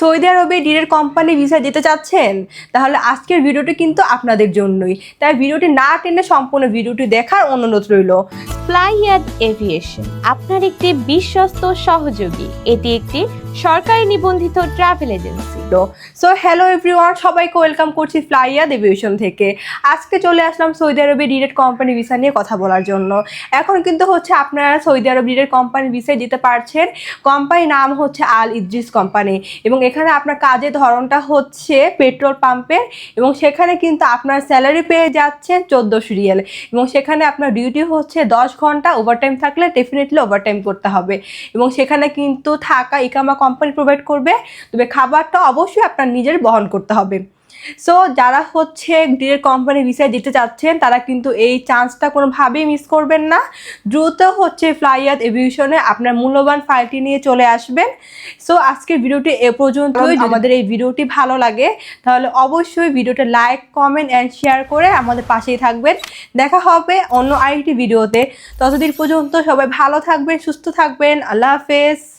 Saudi আরবে direct company visa যেতে চাচ্ছেন, তাহলে আজকের ভিডিওটি কিন্তু আপনাদের জন্যই। তাই ভিডিওটি না টেনে সম্পূর্ণ ভিডিওটি দেখার অনুরোধ রইল। ফ্লাইয়াদ এভিয়েশন আপনার একটি বিশ্বস্ত সহযোগী। এটি একটি সরকারি নিবন্ধিত travel agency. So hello everyone, সবাইকে ওয়েলকাম করছি ফ্লাইয়াদ এভিয়েশন থেকে। আজকে চলে আসলাম সৌদি আরবে ডিরেক্ট কোম্পানি ভিসা নিয়ে কথা বলার জন্য। এখন কিন্তু আপনারা সৌদি আরব ডিরেক্ট কোম্পানি ভিসায় যেতে পারছেন। কোম্পানির নাম হচ্ছে আল ইদ্রিস কোম্পানি, এবং এখানে আপনার কাজের ধরনটা হচ্ছে পেট্রোল পাম্পের, এবং সেখানে কিন্তু আপনার স্যালারি পেয়ে যাচ্ছে 1400 রিয়াল, এবং সেখানে আপনার ডিউটি হচ্ছে 10 ঘন্টা। ওভারটাইম থাকলে ডেফিনেটলি ওভারটাইম করতে হবে, এবং সেখানে কিন্তু থাকা ইকামা কোম্পানি প্রোভাইড করবে, তবে খাবারটা অবশ্যই আপনার নিজের বহন করতে হবে। সো যারা ডিরেক্ট কোম্পানি ভিসায় যেতে চাচ্ছেন, তারা কিন্তু এই চান্সটা কোনোভাবেই মিস করবেন না। দ্রুত ফ্লাইয়াদ এভিয়েশনে আপনার মূল্যবান ফাইলটি নিয়ে চলে আসবেন। সো আজকের ভিডিওটি এ পর্যন্তই। আমাদের এই ভিডিওটি ভালো লাগে তাহলে অবশ্যই ভিডিওটা লাইক, কমেন্ট অ্যান্ড শেয়ার করে আমাদের পাশেই থাকবেন। দেখা হবে অন্য আরেকটি ভিডিওতে। ততদিন পর্যন্ত সবাই ভালো থাকবেন, সুস্থ থাকবেন। আল্লাহ হাফেজ।